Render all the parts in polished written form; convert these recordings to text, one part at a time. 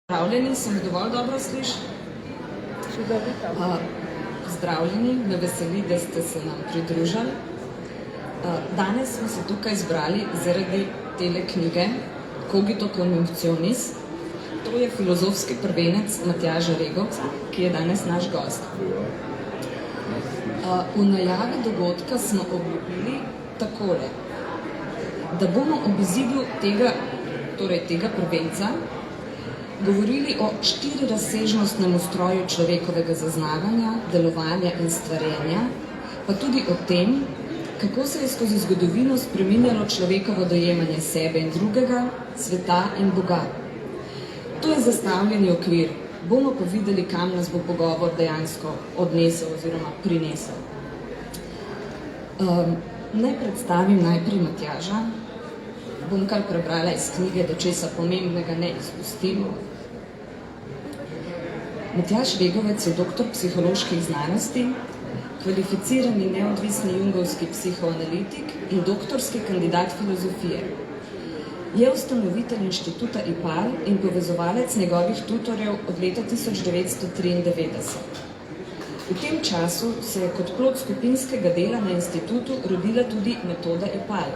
Zdravljeni, se mi dovolj dobro sliši? Zdravljeni, me veseli, da ste se nam pridružili. Danes smo se tukaj zbrali zaradi tele knjige Cogito Conjunctionis. To je filozofski prvenec Matjaža Regovca, ki je danes naš gost. V najavi dogodka smo obljubili takole, da bomo ob izidu tega prvenca govorili o štirirazsežnostnem ustroju človekovega zaznavanja, delovanja in stvarjenja, pa tudi o tem, kako se je skozi zgodovino spreminjalo človekovo dojemanje sebe in drugega, sveta in Boga. To je zastavljeni okvir. Bomo pa videli, kam nas bo pogovor dejansko odnesel oziroma prinesel. Naj predstavim najprej Matjaža. Bom kar prebrala iz knjige, da česa pomembnega ne izpustim. Matjaž Regovec je doktor psiholoških znanosti, kvalificirani neodvisni jungovski psihoanalitik in doktorski kandidat filozofije. Je ustanovitelj inštituta IPAL in povezovalec njegovih tutorjev od leta 1993. V tem času se je kot plod skupinskega dela na institutu rodila tudi metoda IPAL.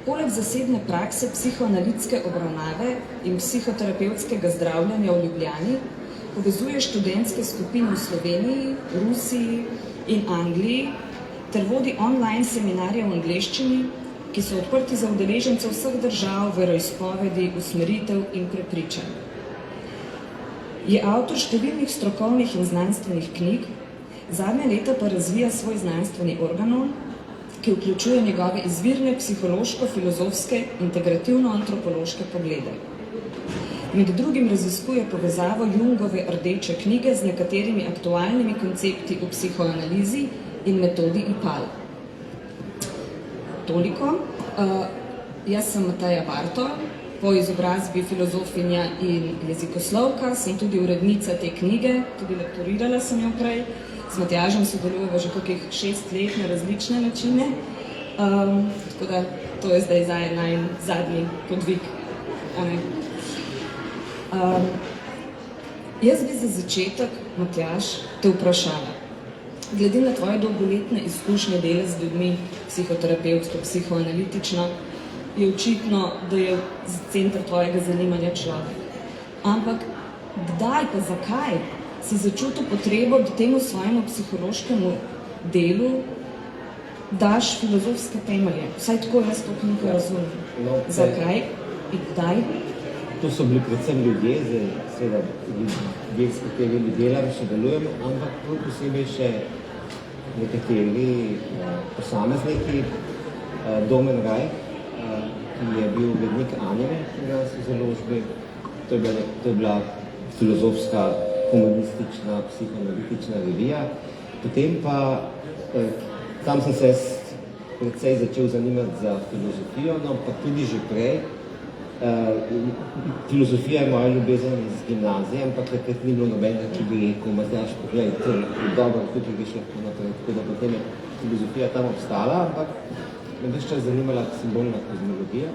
Poleg zasebne prakse psihoanalitske obravnave in psihoterapevtskega zdravljanja v Ljubljani povezuje študentske skupine v Sloveniji, Rusiji in Angliji ter vodi online seminarje v angleščini, ki so odprti za udeležence vseh držav, veroizpovedi, usmeritev in prepričanj. Je avtor številnih strokovnih in znanstvenih knjig, zadnja leta pa razvija svoj znanstveni organon, ki vključuje njegove izvirne psihološko-filozofske, integrativno-antropološke poglede. Med drugim raziskuje povezavo Jungove rdeče knjige z nekaterimi aktualnimi koncepti v psihoanalizi in metodi IPAL. Toliko. Jaz sem Mateja Bartol, po izobrazbi filozofinja in jezikoslovka, sem tudi urednica te knjige, tudi lektorirala sem jo prej. S Matjažem sodelujeva že kakih 6 let na različne načine, tako da to je zdaj najin zadnji podvig. Jaz bi za začetek, Matjaž, te vprašala. Glede na tvoje dolgoletne izkušnje dela z ljudmi, psihoterapevtsko, psihoanalitično, je očitno, da je center tvojega zanimanja človek. Ampak kdaj pa zakaj si začutil potrebo, da temu svojemu psihološkemu delu daš filozofske temelje? Vsaj tako jaz to knjigo razumem. Zakaj in kdaj? To so bili predvsem ljudje, seveda ljudje, s katerimi delamo, sodelujemo, ampak posebej še nekateri posamezniki. Domen Raj, ki je bil urednik Anime pri nas v založbi, to je bila filozofska, humanistična, psihoanalitična revija. Potem pa, tam sem se precej začel zanimati za filozofijo, no pa tudi že prej. Filozofija je moja ljubezen iz gimnazije, ampak takrat ni bilo nobenega, ki bi rekel, Matjaž, poglej, to je dobro, tudi greš lahko naprej, tako da potem je filozofija tam obstala, ampak me ves čas zanimala simbolna kozmologija.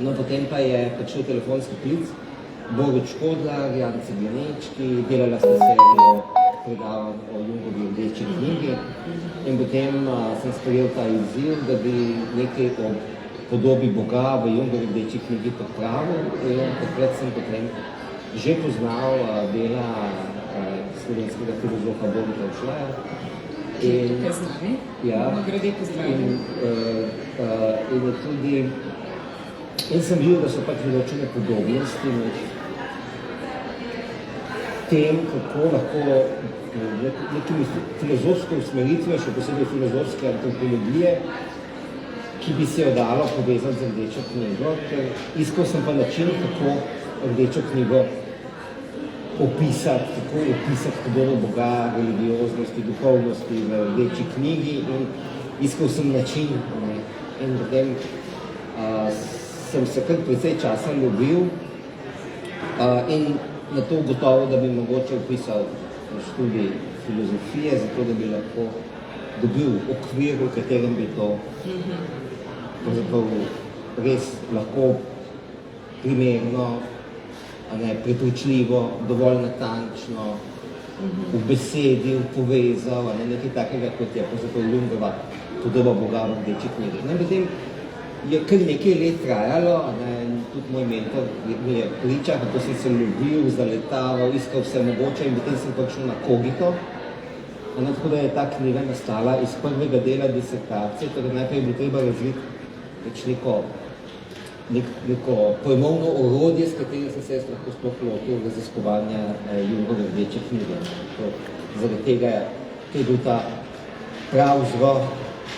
No, potem pa je prišel telefonski klic, Borut Škodlar, Jan Ceglenečki, delala sta serijo predavanj o Jungovi rdeči knjigi in potem sem sprejel ta izziv, da bi nekaj o podobi Boga v Jungovi rdeči knjigi pripravil in takrat sem potem že poznal dela slovenskega filozofa Boruta Šlaja. Tukaj z nami. Ja. Grede pozdravljam. In sem videl, da so pač določene podobnosti med tem, kako lahko nekimi filozofsko usmeritvijo, še posebej filozofske antropologije, ki bi se jo dalo povezati z rdečo knjigo, ker iskal sem pa način, kako rdečo knjigo opisati, kako opisati podobo Boga, religioznosti, duhovnosti v rdeči knjigi in iskal sem način. In potem sem se kar precej časa ljubil in na to ugotovil, da bi mogoče opisal študij filozofije, zato da bi lahko dobil okvir, v katerem bi to res lahko primerno prepričljivo, dovolj natančno, v besedi, v povezal, nekaj takega, kot je pravzaprav Jungova podoba Boga v Rdeči knjigi. Potem je kar nekaj let trajalo, in tudi moj mentor mi je pričal, kako sem se ljubil, zaletaval, iskal vse mogoče in potem sem prišel na Kogito. Tako da je ta knjiga nastala iz prvega dela disertacije, torej najprej je bilo treba razviti neko pojmovno orodje, s katerim sem se lahko sploh lotil raziskovanja Jungove Rdeče knjige. Zaradi tega je bil ta prav vzrok,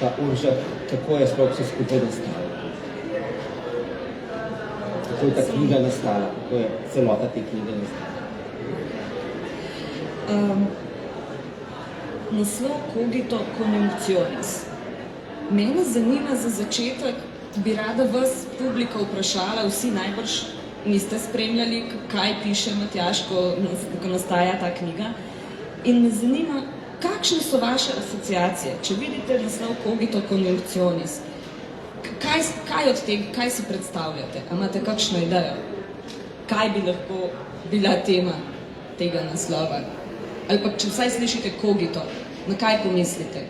ta uržak, kako je sploh vse skupaj nastalo. Kako je ta knjiga nastala, kako je celota te knjige nastala. Naslov Cogito Conjunctionis. Mene zanima za začetek, bi rada vas, publika, vprašala, vsi najbrž niste spremljali, kaj piše Matjaž, ko nastaja ta knjiga. In me zanima, kakšne so vaše asociacije, če vidite naslov Cogito Conjunctionis? Kaj od tega, kaj si predstavljate? A imate kakšno idejo? Kaj bi lahko bila tema tega naslova? Ali pa, če vsaj slišite Cogito, na kaj pomislite?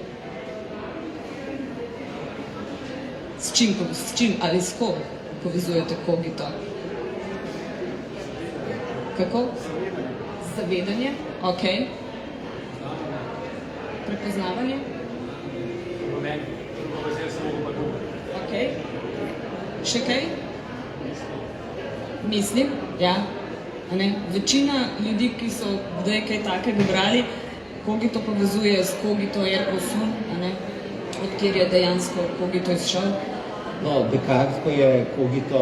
S čim ali s kom povezujete Cogito? Kako? Zavedanje? Ok. Prepoznavanje? Ok. Še kaj? Mislim, ja. Večina ljudi, ki so kdaj kaj takega brali, Cogito povezuje s Cogito ergo sum, od kjer je dejansko Cogito izšel. No, Descartes, ko je Cogito,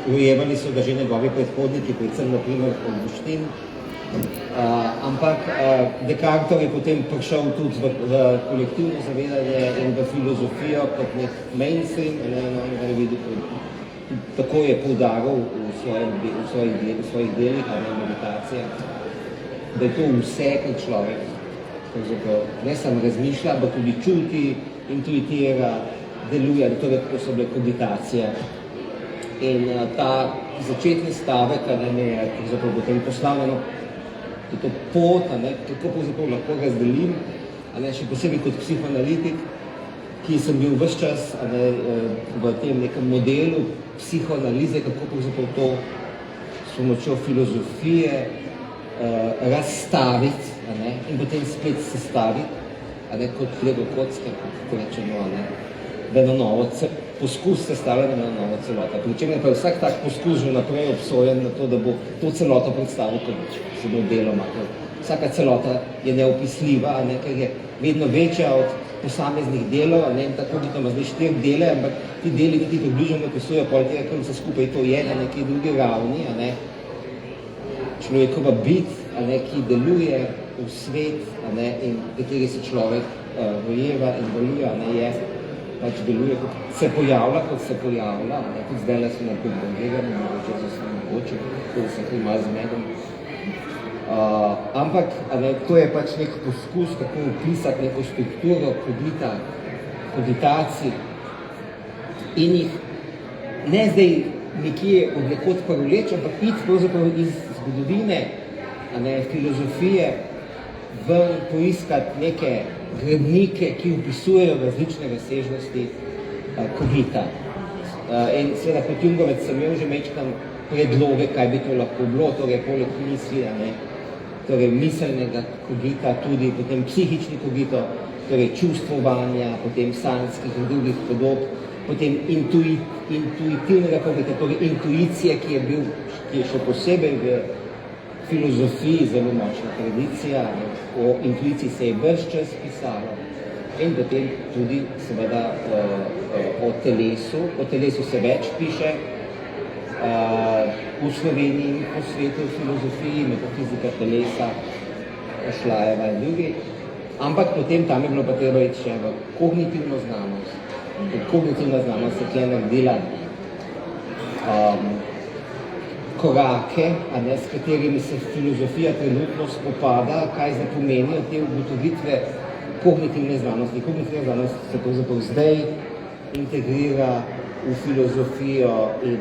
rojevali so ga že njegovi predhodniki, predvsem na primer Augustin, ampak Descartes je potem prišel tudi v kolektivno zavedanje in v filozofijo kot nek mainstream, tako je poudaril v svojih delih, meditacijah, da je to vse, kar človek ne samo razmišlja, ampak tudi čuti, intuitira, deluje, da to so bile kogitacije. In ta začetni stavek je potem postavljeno to pot, kako pravzaprav lahko razdelim, še posebej kot psihoanalitik, ki sem bil ves čas v tem nekem modelu psihoanalize, kako pravzaprav to s pomočjo filozofije razstaviti in potem spet sestaviti, kot lego kocka, kot rečemo, da je na novo poskus sestavljanja na novo celota. Pričem je pa vsak tak poskus že naprej obsojen na to, da bo to celoto predstavil kot samo deloma. Vsaka celota je neopisljiva, ker je vedno večja od posameznih delov, tako da ima zdaj 4 dele, ampak ti deli niti približno ne opisujejo poleg tega, ker vse skupaj to je na neki drugi ravni. Človekova bit, ki deluje v svet in v kateri se človek rojeva in deluje, pač deluje, kot se pojavlja, tudi zdaj le so nekaj drugega, mogoče za svoj mogoče, tako da se kaj malo zmedem. Ampak to je pač nek poskus, kako opisati neko strukturo kogitacij in jih ne zdaj nekje od nekod privleči, ampak iti pravzaprav iz zgodovine, filozofije ven poiskati neke gradnike, ki opisujejo različne razsežnosti kogita. In seveda kot Jungovec sem imel že mečkam predloge, kaj bi to lahko bilo, torej poleg misli, torej miselnega kogita, tudi potem psihični kogito, torej čustvovanja, potem sanskih in drugih podob, potem intuitivnega kogita, torej intuicije, ki je še posebej v filozofiji zelo močna tradicija, o intuiciji se je ves čas pisalo in potem tudi seveda o telesu se več piše, v Sloveniji in po svetu v filozofiji, metafizika telesa, Šlajeva in drugi, ampak potem tam je bilo pa treba iti še v kognitivno znanost. Kognitivna znanost se tukaj naredila korake, s katerimi se filozofija trenutno spopada, kaj zdaj pomenijo te ugotovitve kognitivne znanosti. Kognitivna znanost se pravzaprav zdaj integrira v filozofijo in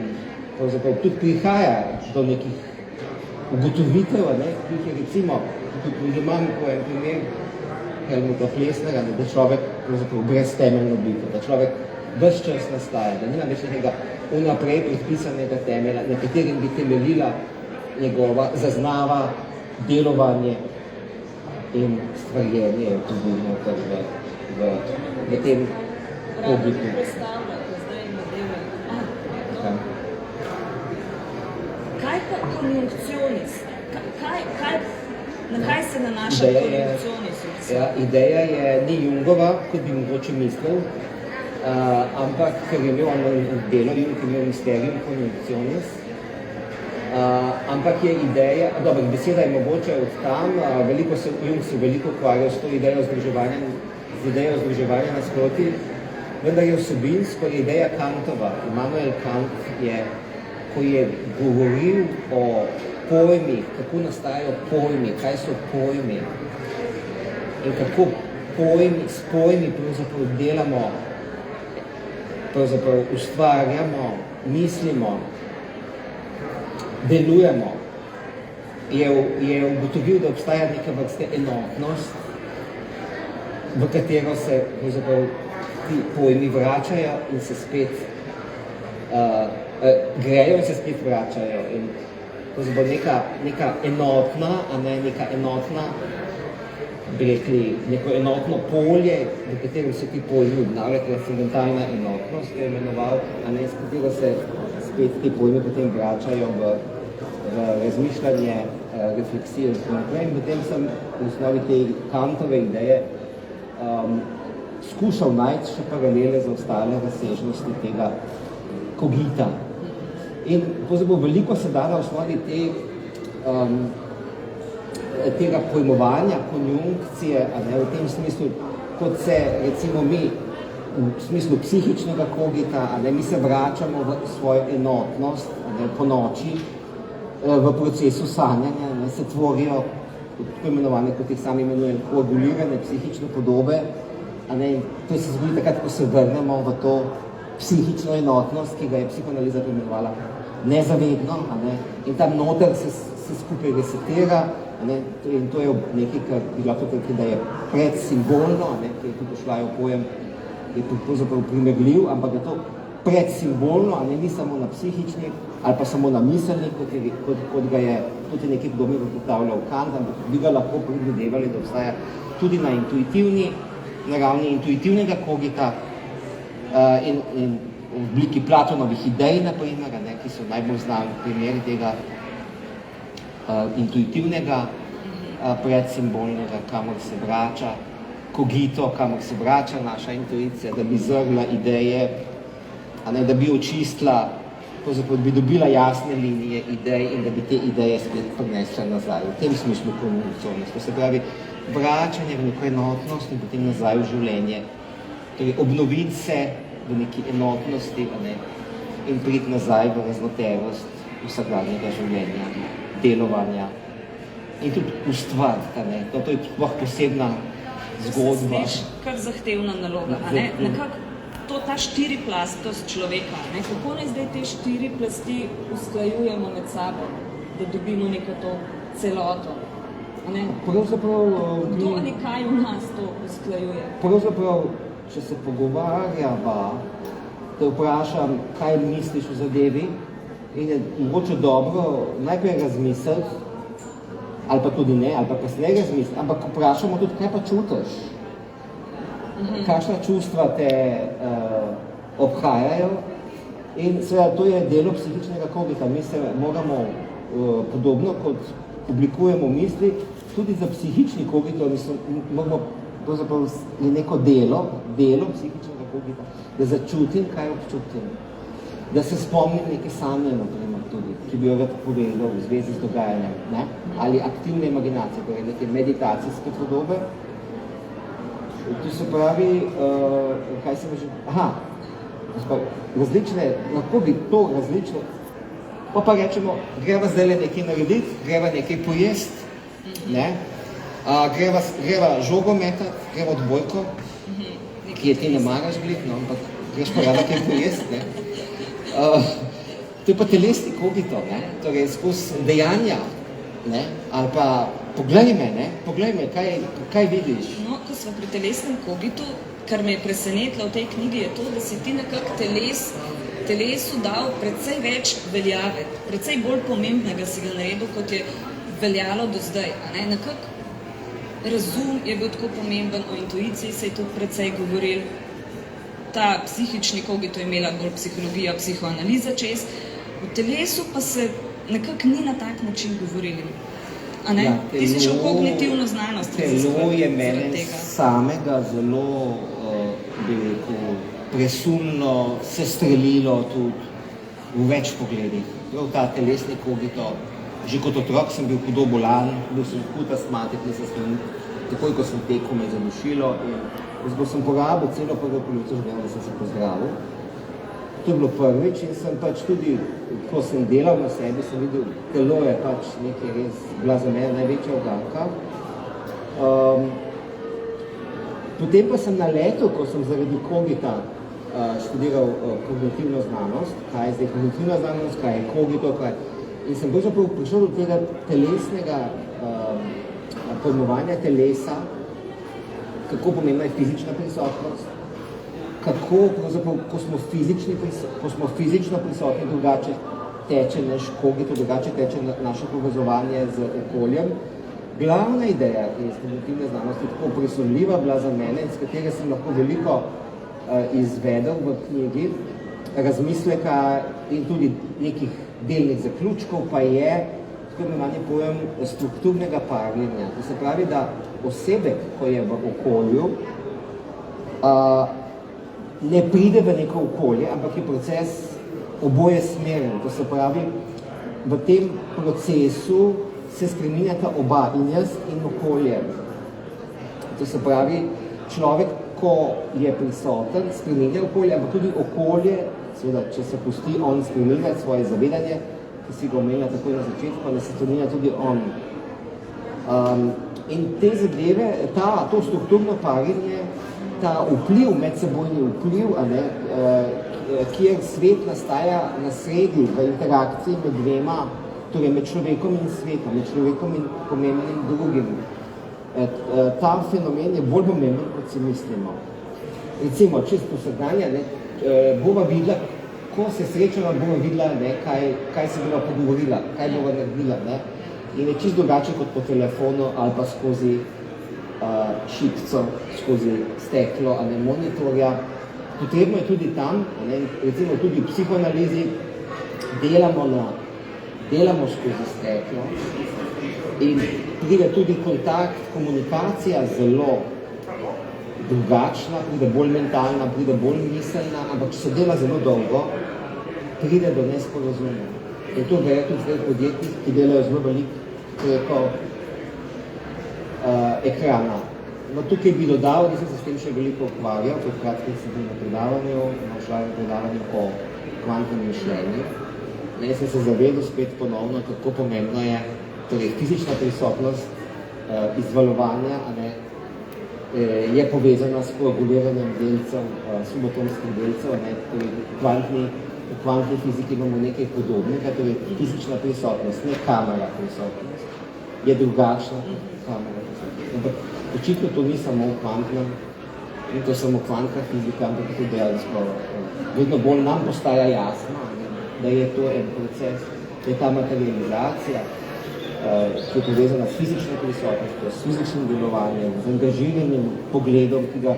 pravzaprav tudi prihaja do nekih ugotovitev, ki je recimo, tudi imam po en primer Helmuta Plesnera, da človek brez temeljno biti, da človek ves čas nastaja, da nima več nekega vnaprej predpisanega temelja, na katerim bi temeljila njegova zaznava, delovanje in stvarjenje tudi noter v tem obliku. Kaj pa konjunkcionis? Na kaj se nanaša konjunkcionis? Ideja je ni Jungova, kot bi mogoče mislil, ampak ker je imel delo, Jung je imel mysterium konjunkcionis, ampak je ideja, dobro, beseda je mogoče od tam, Jung se veliko ukvarjal s to idejo združevanja nasproti, vendar je vsebinsko ideja Kantova. Immanuel Kant je, ko je govoril o pojmih, kako nastajajo pojmi, kaj so pojmi in kako s pojmi pravzaprav delamo, pravzaprav ustvarjamo, mislimo, delujemo, je ugotovil, da obstaja neka vrste enotnost, v katero se pravzaprav ti pojmi vračajo in se spet grejo in se spet vračajo. In pravzaprav neka enotna, a ne neka enotna, bi rekli, neko enotno polje, v katerem se ti pojmi obnavljajo, transcendentalna enotnost je imenoval, a ne, s katero se spet ti pojmi potem vračajo v razmišljanje, refleksijo in tako naprej. In potem sem v osnovi te Kantove ideje skušal najti še paralele za ostale razsežnosti tega kogita. In pravzaprav veliko se da na osnovi tega pojmovanja konjunkcije, a ne, v tem smislu, kot se recimo mi v smislu psihičnega kogita, a ne, mi se vračamo v svojo enotnost, a ne, po noči, v procesu sanjanja, ne, se tvorijo tako imenovane, kot jih sami imenujem, koagulirane psihične podobe, a ne, to se zgodi takrat, ko se vrnemo v to psihično enotnost, ki ga je psihoanaliza imenovala nezavedno, a ne, in tam noter se skupaj resetira, a ne, in to je nekaj, kar bi lahko rekel, da je predsimbolno, a ne, ki je tudi šlajo pojem, je pravzaprav primerljiv, ampak je to predsimbolno, a ne, ni samo na psihični ali pa samo na miselni, kot ga je tudi nekaj kdo predstavljal Kant, ampak bi ga lahko predvidevali, da obstaja tudi na intuitivni, na ravni intuitivnega kogita in v obliki Platonovih idej, na primer, ki so najbolj znani primeri tega intuitivnega predsimbolnega, kamor se vrača kogito, kamor se vrača naša intuicija, da bi zrla ideje, a ne, da bi očistila, pravzaprav bi dobila jasne linije idej in da bi te ideje spet prinesla nazaj. V tem smislu konjunkcionist. To se pravi, vračanje v neko enotnost in potem nazaj v življenje. Torej, obnoviti se v neki enotnosti, a ne, in priti nazaj v raznoterost vsakdanjega življenja, delovanja in tudi ustvariti, a ne. To je sploh posebna zgodba. Sliš, kar zahtevna naloga, a ne? Nekako ta štiriplastnost človeka, ne? Kako naj zdaj te štiri plasti usklajujemo med sabo, da dobimo neko to celoto, a ne? Kdo nekaj v nas to usklajuje? Pravzaprav, če se pogovarjava, te vprašam, kaj misliš o zadevi, in je mogoče dobro najprej razmisliti, ali pa tudi ne, ali pa kasneje razmisliti, ampak vprašamo tudi, kaj pa čutiš? Kakšna čustva te obhajajo? In seveda, to je delo psihičnega kogita. Mi se moramo, podobno kot oblikujemo misli, tudi za psihični kogito, moramo, pravzaprav je neko delo psihičnega kogita, da začutim, kaj občutim. Da se spomnim neke sanje, naprimer, tudi, ki bi jo rad povedal v zvezi z dogajanjem, ne? Ali aktivne imaginacije, torej neke meditacijske podobe. To se pravi, kaj se že... različne, lahko bi to različno, pa rečemo, greva zdaj nekaj narediti, greva nekaj pojesti, ne? Greva žogo metati, greva odbojko, ki je ti ne maraš glih, no, ampak greš pa rada kaj pojesti, ne? To je pa telesni kogito, ne? Torej, skozi dejanja ne? Ali pa poglej me, kaj vidiš? No, ko smo pri telesnem kogitu, kar me je presenetilo v tej knjigi, je to, da si ti nekako telesu dal precej več veljave, precej bolj pomembnega si ga naredil, kot je veljalo do zdaj. Nekako razum je bil tako pomemben, o intuiciji se je tudi precej govoril, ta psihični kogito je imela bolj psihologija, psihoanaliza čez, v telesu pa se nekako ni na tak način govorili. Ti si šel kognitivno znanost. Telo je mene samega zelo, bi rekel, presumno se strelilo tudi v več pogledih. Prav ta telesni kogito, že kot otrok sem bil hudo bolan, bil sem hud astmatik, takoj ko sem tekel me zadušilo in zdaj sem porabil celo prvo polovico življenja, da sem se pozdravil. To je bilo prvič in sem pač tudi, ko sem delal na sebi, sem videl, telo je pač nekaj res bila za mene največja uganka. Potem pa sem naletel, ko sem zaradi kogita študiral kognitivno znanost, kaj je zdaj kognitivna znanost, kaj je kogito, in sem prišel do tega telesnega pojmovanja telesa, kako pomembna je fizična prisotnost, kako pravzaprav, ko smo fizično prisotni, drugače teče naš kogito, drugače teče naše povezovanje z okoljem. Glavna ideja iz kognitivne znanosti, tako presunljiva bila za mene, s katere sem lahko veliko izvedel v knjigi, razmisleka in tudi nekih delnih zaključkov, pa je tako imenovani pojem strukturnega parjenja. To se pravi, da osebek, ko je v okolju, ne pride v neko okolje, ampak je proces oboje smeren. To se pravi, v tem procesu se spreminjata oba, in jaz in okolje. To se pravi, človek, ko je prisoten, spreminja okolje, ampak tudi okolje, seveda, če se pusti on spreminjati svoje zavedanje, ki si ga omenila takoj na začetku, da se spreminja tudi on. In te zadeve, to strukturno parjenje, ta vpliv, medsebojni vpliv, kjer svet nastaja na sredi v interakciji med dvema, torej med človekom in svetom, med človekom in pomembnim drugim. Ta fenomen je bolj pomemben, kot si mislimo. Recimo, čez posredanje, bova videla, ko se srečala, bova videla, kaj se bova pogovorila, kaj bova naredila. In je čisto drugače kot po telefonu ali pa skozi šipco, skozi steklo, monitorja. Potrebno je tudi tam, recimo tudi v psihoanalizi, delamo skozi steklo in pride tudi kontakt, komunikacija zelo drugačna, pride bolj mentalna, pride bolj miselna, ampak če se dela zelo dolgo, pride do nesporazuma. In to gre tudi zdaj podjetij, ki delajo zelo veliko preko ekrana. No, tukaj bi dodal, nisem se s tem še veliko ukvarjal, pred kratkim sem bil na predavanju o kvantnem mišljenju. Jaz sem se zavedel spet ponovno, kako pomembno je torej fizična prisotnost izvalovanja, je povezana s koaguliranjem delcev, subatomskih delcev, torej v kvantni fiziki imamo nekaj podobnega, torej fizična prisotnost, ne kamera prisotnost, je drugačna kot kamera prisotnost. Ampak očitno to ni samo v kvantnem, ni to samo kvantna fizika, ampak tudi dejansko vedno bolj nam postaja jasno, da je to en proces, da je ta materializacija, ki je povezana s fizično prisotnostjo, s fizičnim delovanjem, z angažiranim pogledom, ki ga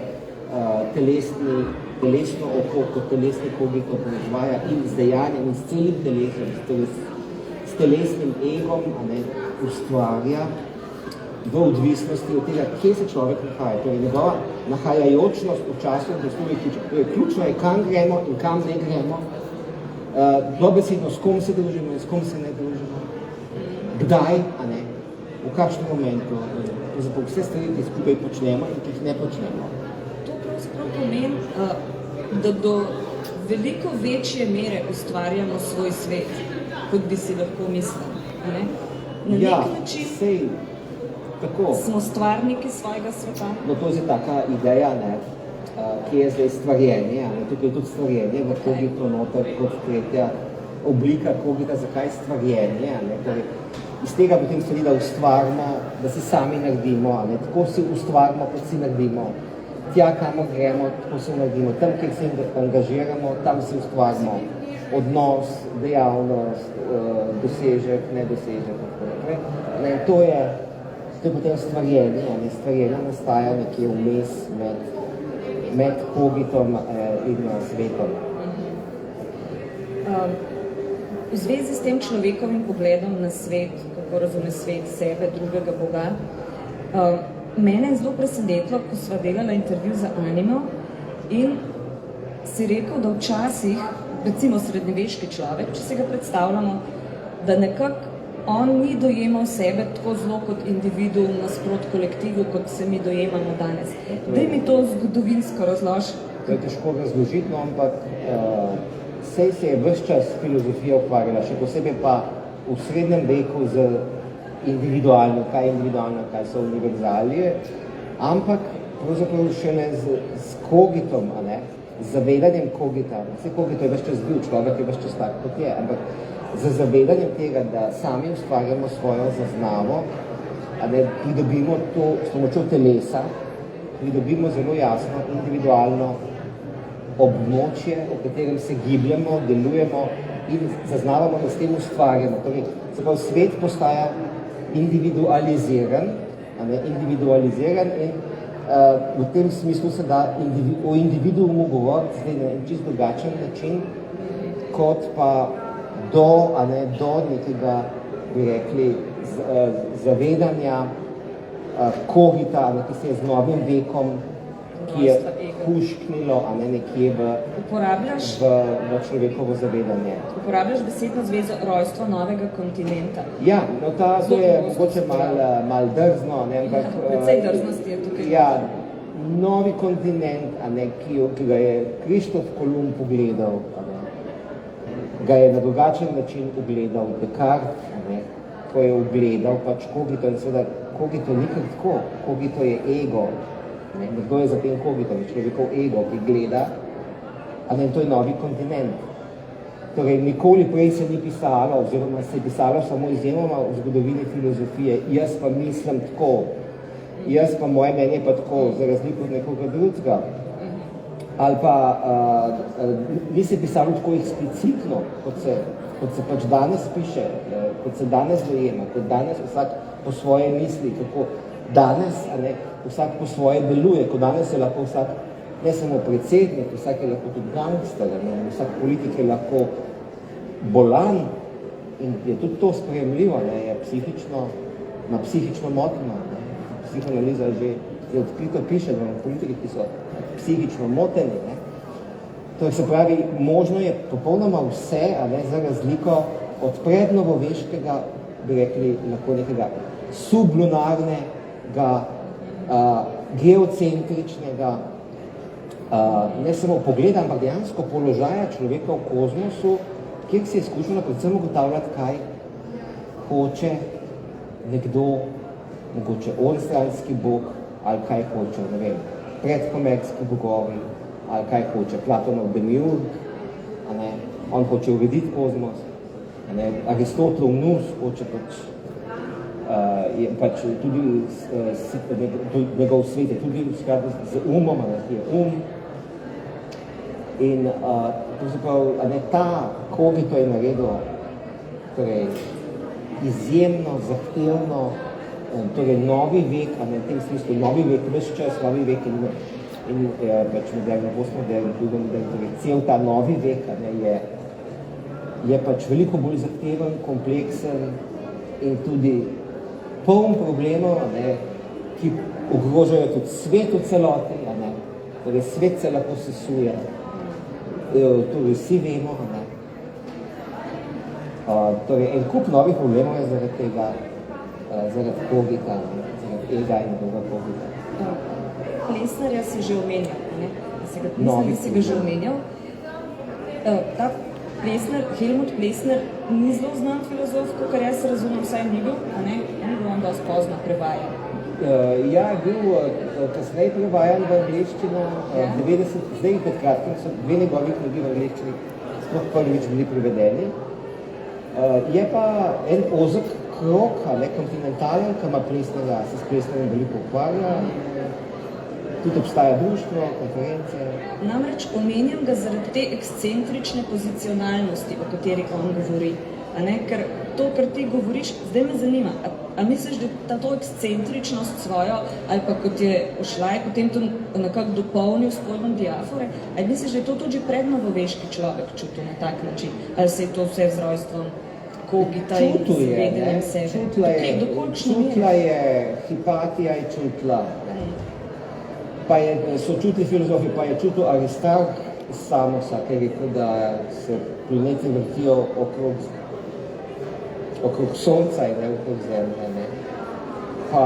telesno oko kot telesni kogito proizvaja in z dejanjem in s celim telesom, s telesnim egom ustvarja v odvisnosti od tega, kje se človek nahaja. Torej, njegova nahajajočnost v času in prostoru je ključna. Torej, ključno je, kam gremo in kam ne gremo, dobesedno, s kom se družimo in s kom se ne družimo, kdaj, v kakšnem momentu, vse stvari, ki skupaj počnemo in ki jih ne počnemo. To pravzaprav pomeni, da do veliko večje mere ustvarjamo svoj svet, kot bi si lahko mislili. Na nek način smo stvarniki svojega sveta. No, to je taka ideja, ki je zdaj stvarjenje, tukaj je tudi stvarjenje v kogito noter kot tretja oblika kogita, zakaj stvarjenje, iz tega potem sledi, da ustvarimo, da si sami naredimo, ne? Tako si ustvarimo, kot si naredimo. Tja, kamor gremo, tako si naredimo. Tam, kjer se angažiramo, tam si ustvarimo odnos, dejavnost, dosežek, nedosežek. Ne, to je potem stvarjenje, ne? Stvarjenje nastaja nekje vmes med kogitom in svetom. V zvezi s tem človekovim pogledom na svet, kako razume svet, sebe, drugega Boga, mene je zelo presenetilo, ko sva delala intervju za Animo in si rekel, da včasih, recimo srednjeveški človek, če si ga predstavljamo, da nekako on ni dojemal sebe tako zelo kot individuum nasprot kolektivu, kot se mi dojemamo danes. Daj mi to zgodovinsko razloži. To je težko razložiti, no, ampak sej se je ves čas filozofija ukvarjala, še posebej pa v srednjem veku z individualno, kaj so univerzalije, ampak pravzaprav šele z kogitom, a ne, z zavedanjem kogita. Vse kogito je ves čas bil, človek je ves čas tak, kot je, ampak z zavedanjem tega, da sami ustvarjamo svojo zaznavo, a ne, pridobimo to s pomočjo telesa, pridobimo zelo jasno individualno območje, v katerem se gibljamo, delujemo in zaznavamo, da s tem ustvarjamo. Torej, se pravi, svet postaja individualiziran, in v tem smislu se da o individuumu govoriti zdaj na en čist drugačen način, kot pa do nekega, bi rekli, zavedanja kogita, ki se je z novim vekom, ki je hušknilo, nekje v človekovo zavedanje. Uporabljaš besedno zvezo rojstvo novega kontinenta. Ja, no to je mogoče malo drzno, ampak... Precej drznosti je tukaj. Ja, novi kontinent, ki ga je Krištof Kolumb pogledal, ga je na drugačen način ugledal Descartes, ko je ugledal pač kogito in seveda kogito ni kar tako, kogito je ego. Nekdo je za tem kogitom, človekov ego, ki gleda, to je novi kontinent. Torej, nikoli prej se ni pisalo, oziroma se je pisalo samo izjemoma v zgodovini filozofije, jaz pa mislim tako, jaz pa moje mnenje pa tako, za razliko od nekoga drugega. Ali pa ni se pisalo tako eksplicitno, kot se pač danes piše, kot se danes dojema, kot danes vsak po svoje misli, kako danes vsak po svoje deluje, kot danes je lahko vsak, ne samo predsednik, vsak je lahko tudi gangster, vsak politik je lahko bolan in je tudi to sprejemljivo, je psihično motno. Psihoanaliza že odkrito piše, da politiki, ki so psihično moteni. To se pravi, možno je popolnoma vse, za razliko od prednovoveškega, bi rekli, lahko nekega sublunarnega, geocentričnega, ne samo pogleda, ampak dejansko položaja človeka v kozmosu, kjer se je skušalo predvsem ugotavljati, kaj hoče nekdo, mogoče onstranski bog, ali kaj hoče, ne vem, predhomerski bogovi, ali kaj hoče Platonov demiurg, on hoče urediti kozmos, Aristotelov nous hoče pač tudi njegov svet je tudi v skladu z umom, ki je in ta kogito je naredil izjemno, zahtevno, torej novi vek, v tem smislu novi vek, ves čas novi vek in pač moderno, postmoderno, torej cel ta novi vek je pač veliko bolj zahteven, kompleksen in tudi poln problemov, ki ogrožajo tudi svet v celoti, torej svet se lahko sesuje, torej vsi vemo, torej en kup novih problemov je zaradi tega, zaradi kogita, zaradi ega in druga kogita. Plesnerja si že omenjal, mislim, da si ga že omenjal. Ta Plesner, Helmut Plesner, ni zelo znan filozof, kakor jaz razumem, vsaj ni bil, ni bil on dosti pozno prevajan. Ja, je bil kasneje prevajan v angleščino, 90, zdaj pred kratkim so dve njegovi knjigi v angleščini sploh prvič bili prevedeni. Je pa en ozek krog, kontinentalen, ki ima plesnega, se s plesnega veliko ukvarja. Tudi obstaja društvo, konference. Namreč omenjam ga zaradi te ekscentrične pozicionalnosti, o kateri on govori. Ker to, kar ti govoriš, zdaj me zanima, a misliš, da to ekscentričnost svojo, ali pa kot je Ošlaj potem to nekako dopolnil s pojmom diafore, ali misliš, da je to tudi že prednovoveški človek čutil na tak način? Ali se je to vse z rojstvom Kogita in z vedenjem sebe? Čutila je, Hipatija je čutila. Pa so čutili filozofi, pa je čutil Aristarh Samosa, ki je rekel, da se planeti vrtijo okrog sonca in ne okrog zemlje. Ne. Pa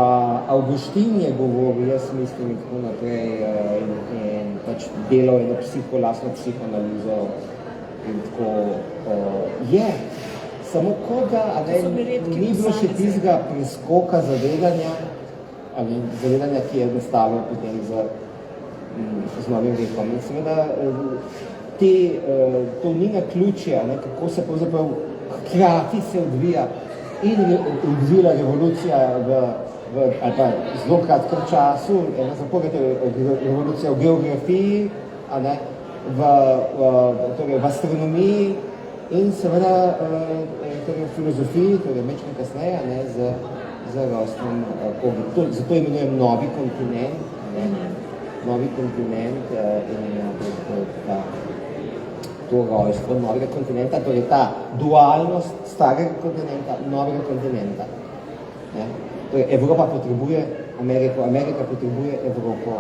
Avgustin je govoril, jaz mislim in tako naprej, in pač delal eno lastno psihoanalizo in tako je. Samo koga, ni bilo še tistega preskoka zavedanja, ki je nastalo potem z novim vekom. In seveda to ni naključje, kako se pravzaprav hkrati se odvija in odvila revolucija ali pa zelo kratkem času, ena zapored revolucija v geografiji, v astronomiji in seveda v filozofiji, torej mečko kasneje, z rojstvom Kogita. Zato imenujem novi kontinent, in to rojstvo novega kontinenta, torej ta dualnost starega kontinenta, novega kontinenta. Torej Evropa potrebuje Ameriko, Amerika potrebuje Evropo,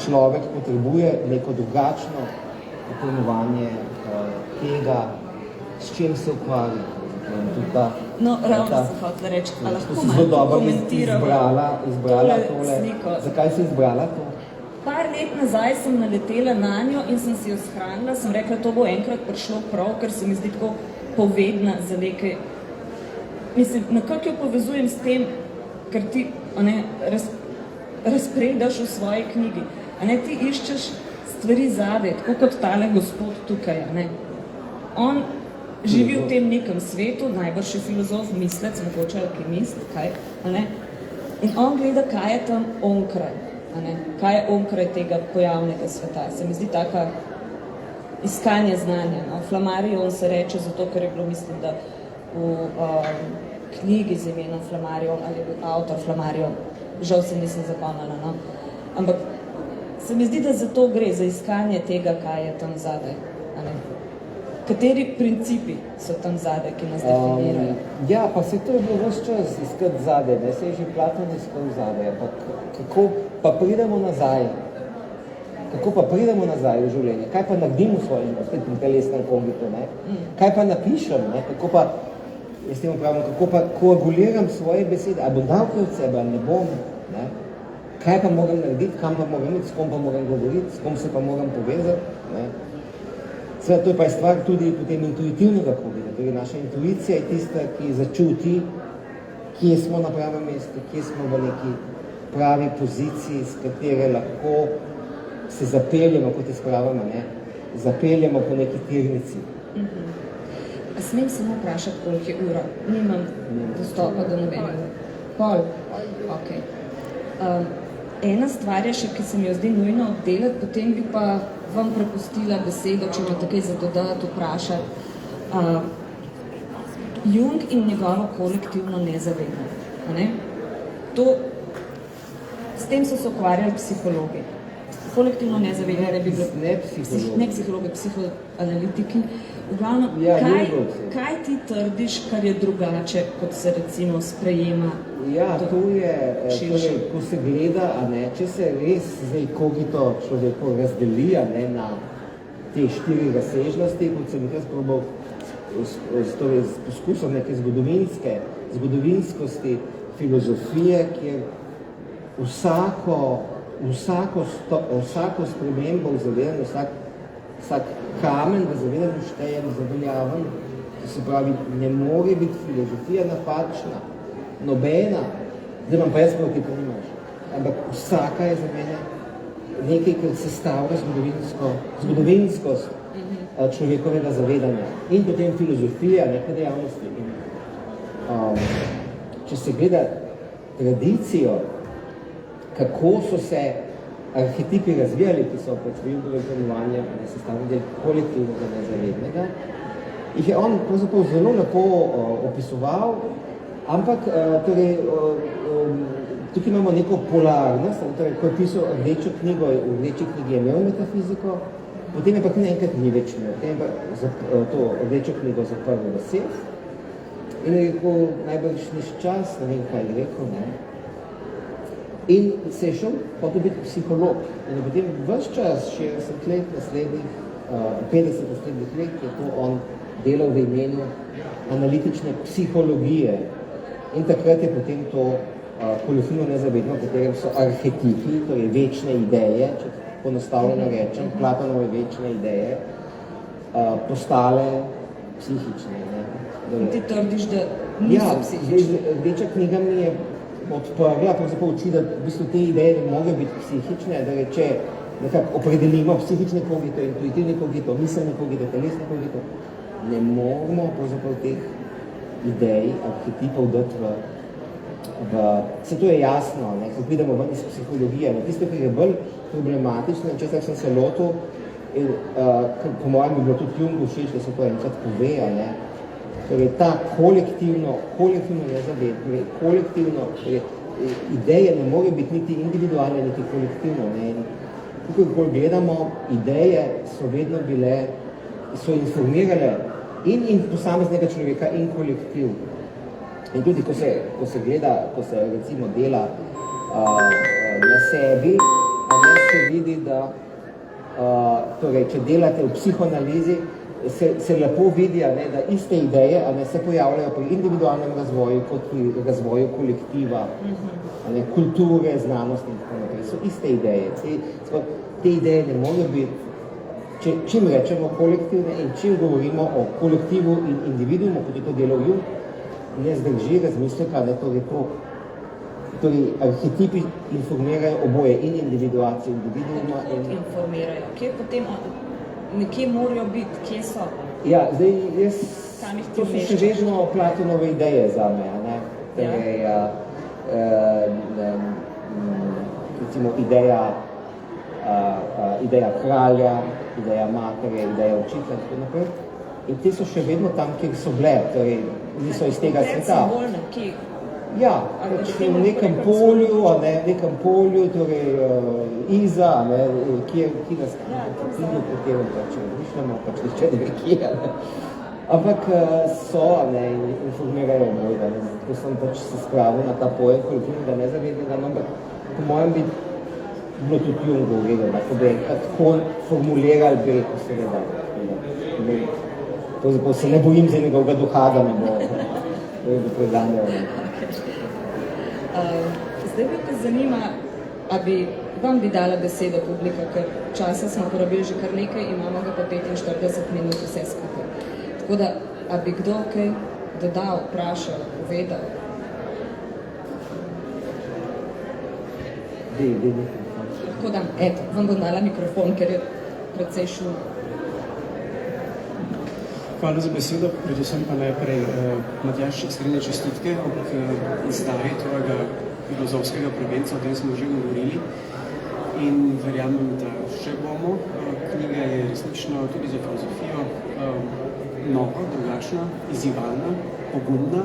človek potrebuje neko drugačno pojmovanje tega, s čim se ukvarja. No, ravno sem hotela reči, a lahko malo komentiramo izbrala tole sliko. Zakaj si izbrala to? Par let nazaj sem naletela na njo in sem si jo shranila, sem rekla, to bo enkrat prišlo prav, ker se mi zdi tako povedna za nekaj. Mislim, nekako jo povezujem s tem, ker ti razpredaš v svoji knjigi. Ti iščeš stvari zadaj, tako kot tale gospod tukaj. On živi v tem nekem svetu, najbrž je filozof, mislec, mogoče alkimist, kaj, in on gleda, kaj je tam onkraj, kaj je onkraj tega pojavnega sveta. Se mi zdi taka iskanje znanja. Flammarion se reče zato, ker je bilo, mislim, da v knjigi z imenom Flammarion, ali je bil avtor Flammarion, žal se nisem zapomnila, ampak se mi zdi, da za to gre, za iskanje tega, kaj je tam zadaj. Kateri principi so tam zadaj, ki nas definirajo? Ja, pa se to je bilo ves čas iskati zadaj, se je že Platon iskal zadaj, kako pa pridemo nazaj? Kako pa pridemo nazaj v življenje? Kaj pa naredim v svojem telesnem Kogitu? Kaj pa napišem? Kako pa, jaz temu pravim, kako pa koaguliram svoje besede? Ali bom dal od sebe, ali ne bom? Kaj pa moram narediti? Kam pa moram iti? S kom pa moram govoriti? S kom se pa moram povezati? Seveda, to je pa stvar tudi potem intuitivnega Kogita. Torej, naša intuicija je tista, ki začuti, kje smo na pravem mestu, kje smo v neki pravi poziciji, s katere lahko se zapeljemo, kot je spravamo, zapeljemo po neki tirnici. A smem samo vprašati, koliko je ura? Nimam dostopa do nobenega. Pol? Ok. Ena stvar je še, ki se mi jo zdi nujno obdelati, potem bi pa vam prepustila besedo, če imate kaj za dodati, vprašati. Jung in njegovo kolektivno nezavedanje. S tem so se ukvarjali psihologi. Kolektivno nezavedanje bi bilo ne psihologi, psihoanalitiki. V glavnem, kaj ti trdiš, kar je drugače, kot se recimo sprejema? Ja, to je, ko se gleda, če se res zdaj Kogito človeko razdeli na te 4 razsežnosti, kot sem jaz probal s poskusom neke zgodovinskosti filozofije, kjer vsako spremembo v zavedanju, vsak kamen v zavedanju šteje za veljaven, to se pravi, ne more biti filozofija napačna, nobena, zdaj imam pa jaz prav, ki to nimaš, ampak vsaka je za mene nekaj, kar sestavlja zgodovinskost človekovega zavedanja in potem filozofija neke dejavnosti. če se gleda tradicijo, kako so se arhetipi razvijali, ki so pač v Jungovem pojmovanju sestavni del kolektivnega nezavednega, jih je on pravzaprav zelo lepo opisoval, ampak torej, tukaj imamo neko polarnost, torej, ko je pisal rdečo knjigo, v rdeči knjigi je imel metafiziko, potem je pa naenkrat ni več imel, potem je pa to rdečo knjigo zaprl v sef in je rekel, najbrž nič čas, ne vem, kaj je rekel, ne. In se je šel hotel biti psiholog. In potem ves čas, 60 let, naslednjih, 50 naslednjih let, je to on delal v imenu analitične psihologije. In takrat je potem to kolektivno nezavedno, v katerem so arhetipi, torej večne ideje, če ponostavljeno rečem, Platonove večne ideje, postale psihične. Ne? In ti trdiš, da niso psihične? Ja, večja knjiga mi je odprla, pravzaprav uči, da v bistvu te ideje ne mogle biti psihične, da če nekako opredelimo psihične kogito, intuitivne kogito, miselne kogito, telesne kogito, ne moramo pravzaprav teh idej, arhetipov dati vse to je jasno, ne, ko vidimo ven iz psihologije. No, tisto, kar je bolj problematično, česar sem se lotil, po mojem bi bilo tudi Jungu všeč, da se to enkrat pove, ne, torej ta kolektivno nezavedno, kolektivno, ideje ne more biti niti individualne, niti kolektivno. Ne. Tukaj, ko gledamo, ideje so vedno bile, so informirale in posameznega človeka in kolektiv. In tudi, ko se gleda, ko se recimo dela na sebi, se vidi, da torej, če delate v psihoanalizi, se lepo vidi, da iste ideje se pojavljajo pri individualnem razvoju kot pri razvoju kolektiva, kulture, znanosti in tako naprej. So iste ideje. Te ideje ne morajo biti, čim rečemo kolektivne in čim govorimo o kolektivu in individuumu, kot je to delal Jung, ne zdrži razmisleka, torej arhetipi informirajo oboje in individuacijo individuuma. Informirajo. Kje potem, nekje morajo biti, kje so? Ja, zdaj, to so še vedno Platonove ideje zame, ne? Torej, recimo ideja kralja, ideja matere, ideja učitelja in tako naprej. In te so še vedno tam, kjer so bile, torej niso iz tega sveta. Simbolne, kje? Ja, v nekem polju, torej Iza, kjer nas knjigo potem pač mišljamo, pač nišče ne ve kje. Ampak so, in informirajo moj, ko sem pač se spravil na ta pojem kolektivnega nezavednega, ampak po mojem bi bilo tudi Jungu vedeno, ko bi tako formulirali, bi rekel seveda. Pravzaprav se ne bojim za njegovega duha, da me bo preganjal. Zdaj bi te zanima, vam bi dala besedo publika, ker časa smo porabili že kar nekaj, imamo ga pa 45 minut vse skupaj. Tako da, a bi kdo kaj dodal, vprašal, povedal? Lahko dam, vam bom dala mikrofon, ker je precej šum. Hvala za besedo, predvsem pa najprej Matjaž, iskrene čestitke ob izdaji tvojega filozofskega prvenca, o tem smo že govorili in verjamem, da še bomo. Knjiga je resnično tudi za filozofijo nova, drugačna, izzivalna, pogumna,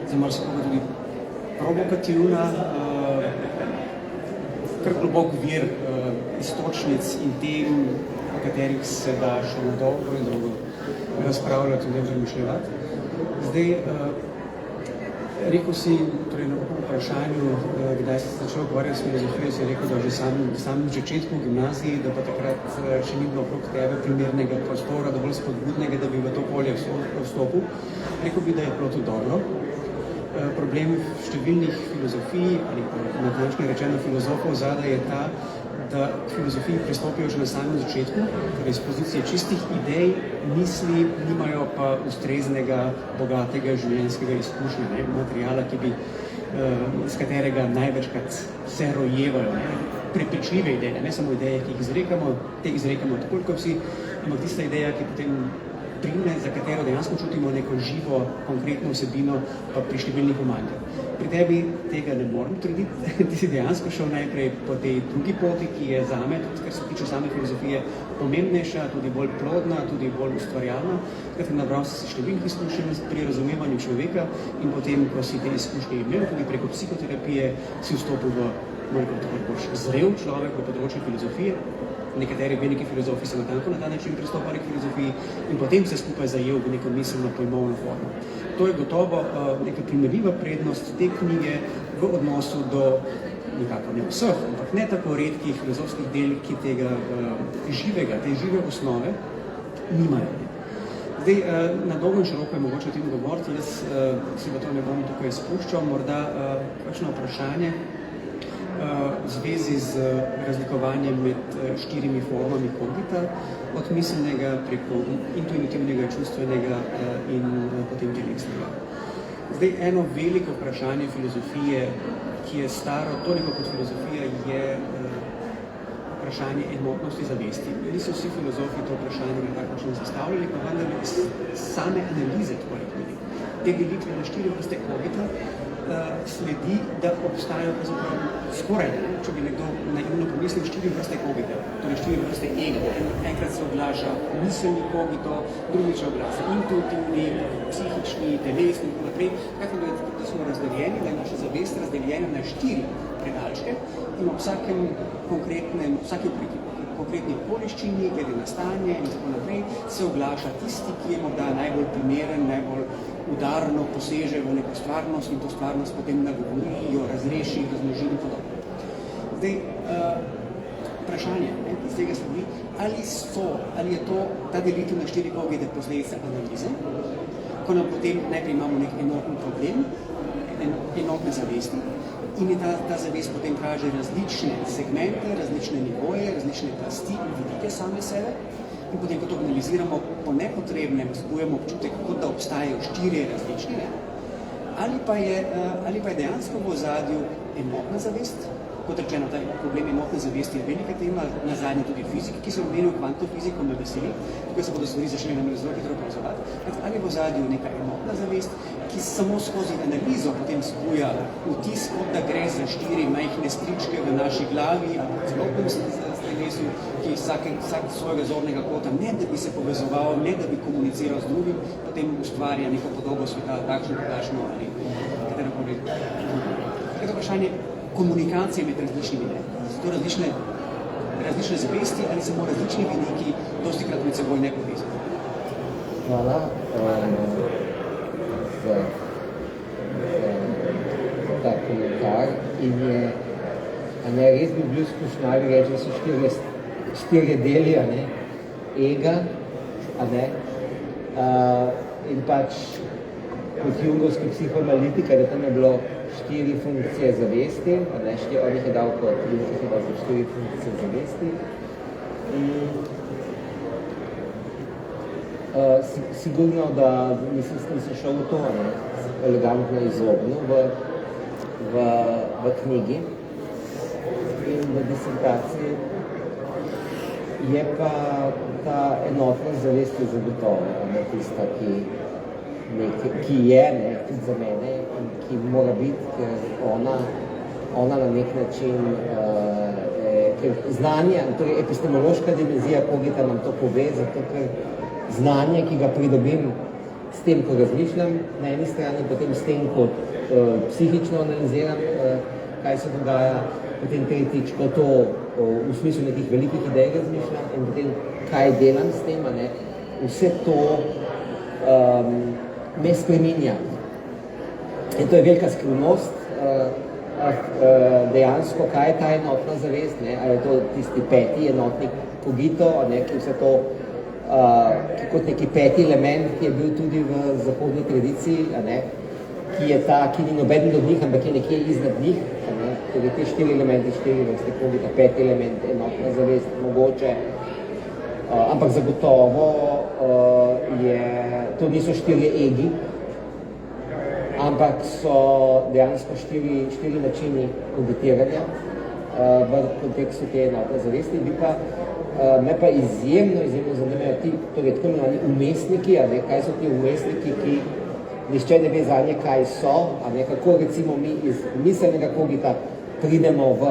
za marsikoga tudi provokativna, kar globok vir istočnic in tem, o katerih se da še na dolgo in dolgo razpravljati in razmišljati. Zdaj, rekel si, torej na vprašanju, kdaj si začel ukvarjati s filozofijo, si rekel, da že samem začetku v gimnaziji, da pa takrat še ni bilo okrog tebe primernega prostora, dovolj spodbudnega, da bi v to polje vstopil. Rekel bi, da je bilo to dobro. Problem številnih filozofij, ali natančneje rečeno filozofov zadaj je ta, da k filozofiji pristopijo že na samem začetku, torej iz pozicije čistih idej, misli, nimajo pa ustreznega, bogatega življenjskega izkušnja, materijala, iz katerega največkrat se rojevajo prepričljive ideje, ne samo ideje, ki jih izrekamo, te izrekamo tako kot vsi, ampak tista ideja, ki potem doktrine, za katero dejansko čutimo neko živo, konkretno vsebino pa pri številnih umanjkih. Pri tebi tega ne morem trditi, ti si dejansko šel najprej po tej drugi poti, ki je zame, tudi kar se tiče same filozofije, pomembnejša, tudi bolj plodna, tudi bolj ustvarjalna. Kratka, nabral si številnih izkušenj pri razumevanju človeka in potem, ko si te izkušnje imel, tudi preko psihoterapije, si vstopil v zrel človek v področju filozofije. Nekateri veliki filozofi so natanko na ta način pristopali k filozofiji in potem se skupaj zajel v neko miselno pojmovno formo. To je gotovo neka primerljiva prednost te knjige v odnosu do nekako ne vseh, ampak ne tako redkih filozofskih del, ki tega živega, te žive osnove nimajo. Zdaj, na dolgo in široko je mogoče o tem govoriti, jaz si pa to ne bom tukaj spuščal, morda kakšno vprašanje v zvezi z razlikovanjem med 4 formami kogita, od miselnega preko intuitivnega, čustvenega in potem teleksnega. Zdaj, eno veliko vprašanje filozofije, ki je staro toliko kot filozofija, je vprašanje enotnosti zavesti. Niso vsi filozofi to vprašanje na tak način zastavljali, pa vendar iz same analize tvoje knjige. Te delitve na 4 vrste kogita sledi, da obstajajo skoraj, če bi nekdo naivno pomislil, 4 vrste kogita, torej 4 vrste ego. Enkrat se oglaša miselni kogito, drugič se oglaša intuitivni, psihični, telesni in naprej. Tako da smo razdeljeni, da je naša zavest razdeljena na 4 predalčke in ob vsaki konkretni okoliščini, glede na stanje in tako naprej, se oglaša tisti, ki je morda najbolj primeren, najbolj udarno poseže v neko stvarnost in to stvarnost potem nagovori, jo razreši, razloži in podobno. Zdaj, vprašanje iz tega sledi, ali je to ta delitev na 4 kogite posledica analize, ko nam potem najprej imamo nek enoten problem, enotne zavesti, in je ta zavest potem kaže različne segmente, različne nivoje, različne plasti in vidike same sebe. In potem, ko to analiziramo, po nepotrebnem zbujemo občutek, kot da obstajajo 4 različne, ali pa je dejansko v ozadju enotna zavest. Kot rečeno, ta problem enotne zavesti je velika tema, nazadnje tudi fiziki, ki so omenili kvantno fiziko, me veseli, tukaj se bodo stvari začeli nam zelo hitro pravzovati. Ali je v ozadju neka enotna zavest, ki samo skozi analizo potem zbuja vtis, kot da gre za 4 majhne stričke v naši glavi ali v celotnem telesu, ki vsak svojega zornega kota, ne da bi se povezoval, ne da bi komuniciral z drugim, potem ustvarja neko podobo sveta, takšno, drugačno ali katerokoli. Kaj to vprašanje komunikacije med različnimi vidiki? So to različne zavesti ali samo različni vidiki, dostikrat med seboj ne povezani? Hvala za ta komentar in je res bi bil skušnjavi reči, da so 4 deli, ega, in pač kot jungovski psihoanalitika, da tam je bilo 4 funkcije zavesti, on jih je dal kot 4 funkcije zavesti. Sigurno, da nisem se šel v to elegantno izognil v knjigi in v disertaciji. Je pa ta enotna zavest zagotovo, tista, ki je tudi za mene in ki mora biti, ker ona na nek način, ker znanje, torej epistemološka dimenzija kogita nam to pove, zato ker znanje, ki ga pridobim s tem, ko razmišljam na eni strani, potem s tem, ko psihično analiziram, kaj se dogaja, potem tretjič, ko to v smislu nekih velikih idej razmišljam in potem, kaj delam s tem, vse to me spreminja. In to je velika skrivnost, dejansko, kaj je ta enotna zavest, ali je to tisti 5. enotni kogito, ki vse to, kot neki 5. element, ki je bil tudi v zahodni tradiciji, ki ni nobeden od njih, ampak je nekje iznad njih, torej te 4 elementi, 4 vrste kogita, 5. element, enotna zavest, mogoče, ampak zagotovo to niso 4 egi, ampak so dejansko 4 načini kogitiranja v kontekstu te enotne zavesti. Bi pa me pa izjemno zanimajo ti, torej tako imenovani umestniki, kaj so ti umestniki, ki nišče ne ve zanje, kaj so, kako recimo mi iz miselnega kogita pridemo v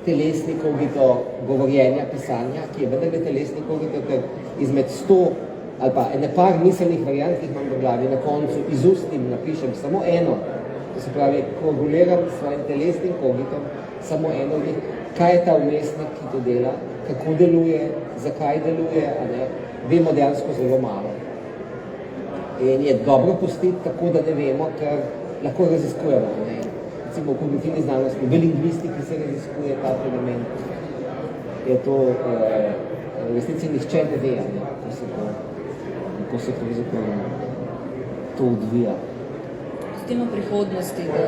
telesni kogito govorjenja, pisanja, ki je vendarle telesni kogito, ker izmed 100 ali pa ene par miselnih variant, ki jih imam v glavi, na koncu iz ustnim napišem samo eno, to se pravi, koaguliram s svojim telesnim kogitom, samo eno od njih, kaj je ta umestnik, ki to dela, kako deluje, zakaj deluje, vemo dejansko zelo malo. In je dobro pustiti tako, da ne vemo, ker lahko raziskujemo. Recimo v kognitivni znanosti, v lingvistiki se raziskuje ta fenomen. Je to, v resnici nihče ne ve, kako se to odvija. Pustimo prihodnosti, da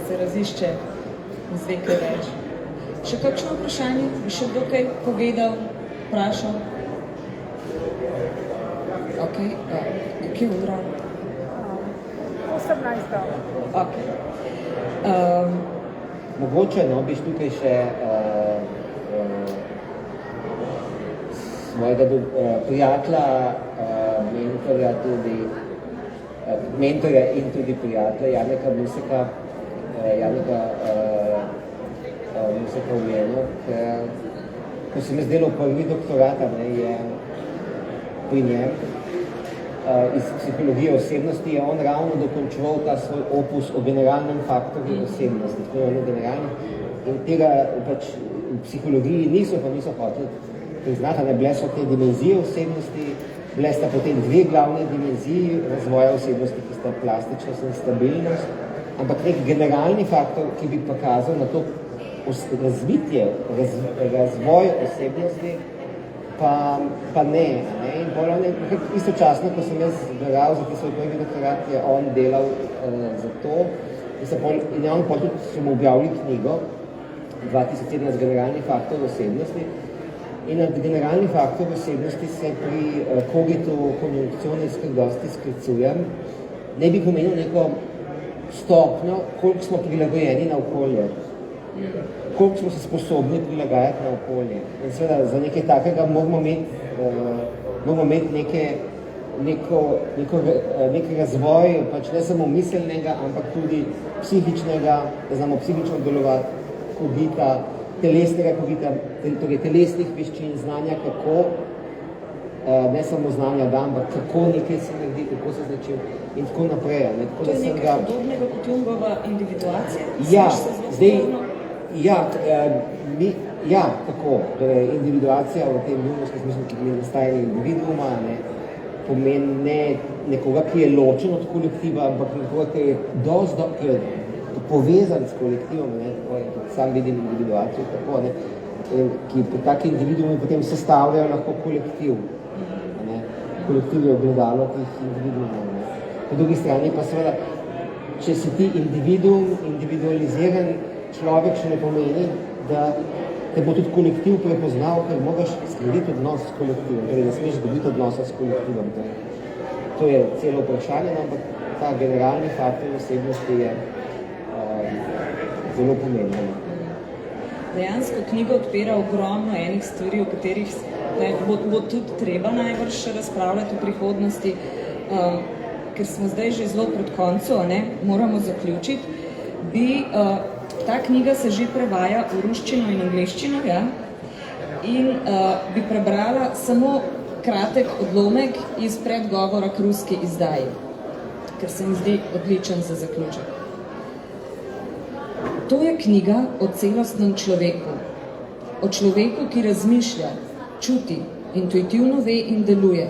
se razišče izve kaj več. Še kakšno vprašanje? Bi še kdo kaj povedal, vprašal? Ok, kje je ura? 18. Ok. Mogoče, biš tukaj še svojega prijatelja, mentorja in tudi prijatelja Janeka Museka, Museka omenil, ker ko se mi zdelo prvi doktorat, je pri njem iz psihologije osebnosti, je on ravno dokončoval ta svoj opus o generalnem faktorju osebnosti, in tega pač v psihologiji niso hoteli priznati, bile so te dimenzije osebnosti, bile sta potem dve glavne dimenziji razvoja osebnosti, ki sta plastičnost in stabilnost, ampak nek generalni faktor, ki bi pokazal na to razvitje, razvoj osebnosti, pa ne. In bolj istočasno, ko sem jaz bral za svoj prvi doktorat, je on delal za to in je on tudi so mu objavili knjigo 2017 generalni faktor osebnosti. In nad generalni faktor osebnosti se pri kogitu konjunkcionis dosti sklicujem, ne bi pomenil neko stopnjo, koliko smo prilagojeni na okolje, koliko smo se sposobni prilagajati na okolje. In seveda za nekaj takega moramo imeti nek razvoj, pač ne samo miselnega, ampak tudi psihičnega, da znamo psihično delovati, kogita, telesnega kogita, torej telesnih veščin, znanja kako, ne samo znanja da, ampak kako nekaj se naredi, kako se začel in tako naprej. To je nekaj podobnega kot Jungova individuacija? Tako. Torej, individuacija v tem jungovskem smislu, ki je nastajanje individuuma, pomeni ne nekoga, ki je ločen od kolektiva, ampak nekoga, ki je povezan s kolektivom, sam vidim individuacijo, tako, ki po taki individuumi potem sestavljajo lahko kolektiv. Kolektiv je ogledalo tih individuumov. Po drugi strani pa seveda, če si ti individualiziran človek, še ne pomeni, da te bo tudi kolektiv prepoznal, ker moraš skladiti odnos s kolektivom, torej ne smeš dobiti odnosa s kolektivom. To je celo vprašanje, ampak ta generalni faktor osebnosti je zelo pomembno. Dejansko knjiga odpira ogromno enih stvari, o katerih bo tudi treba najbrž še razpravljati v prihodnosti, ker smo zdaj že zelo pred koncu, moramo zaključiti. Ta knjiga se že prevaja v ruščino in angleščino, in bi prebrala samo kratek odlomek iz predgovora k ruski izdaji, ker se mi zdi odličen za zaključek. To je knjiga o celostnem človeku, o človeku, ki razmišlja, čuti, intuitivno ve in deluje,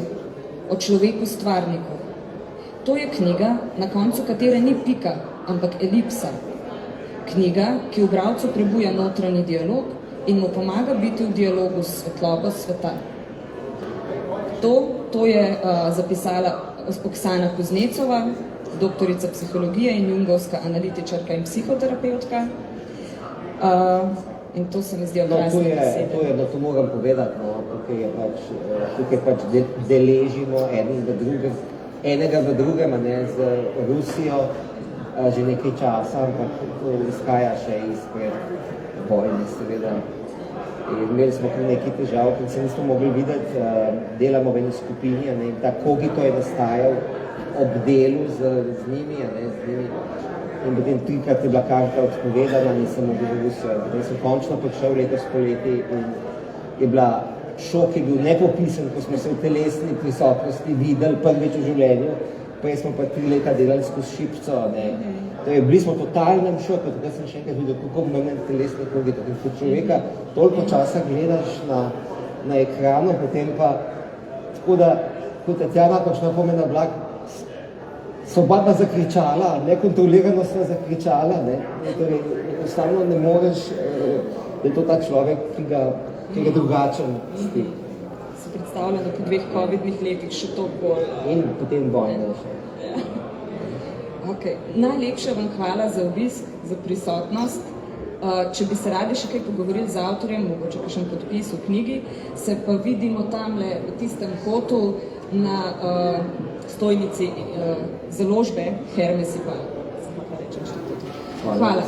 o človeku stvarniku. To je knjiga, na koncu katere ni pika, ampak elipsa. Knjiga, ki v bralcu prebuja notranji dialog in mu pomaga biti v dialogu s svetlobo sveta. To je zapisala Oksana Kuznecova, doktorica psihologije in jungovska analitičarka in psihoterapeutka. In to se mi zdi odrazne besede. To moram povedati, tukaj pač deležimo enega v drugem, z Rusijo že nekaj časa, ampak to izhaja še izpred vojne, seveda. Imeli smo kar nekaj težav, ker se nismo mogli videti, delamo v eni skupini, in ta kogito je nastajal ob delu z njimi, in potem 3-krat je bila karta odpovedana, nisem mogel vse. Potem sem končno prišel letos poleti in je bila šok, je bil nepopisen, ko smo se v telesni prisotnosti videli prvič v življenju, prej smo pa 3 leta delali skozi šipco. Torej, bili smo v totalnem šoku, takrat sem še enkrat videl, kako pomemben telesni kogito. In ko človeka toliko časa gledaš na ekranu, potem pa tako da, kot Tatjana počna pomena vlak, so oba zakričala, nekontrolirano sva zakričala, torej, enostavno ne moreš, da je to ta človek, ki ga drugačen stik. Si predstavljam, da po 2 covidnih letih še to bolj. In potem vojne še. Okay. Najlepša vam hvala za obisk, za prisotnost. Če bi se radi še kaj pogovorili z avtorjem, mogoče kakšen podpis v knjigi, se pa vidimo tamle v tistem kotu na stojnici založbe Hermesipa. Hvala.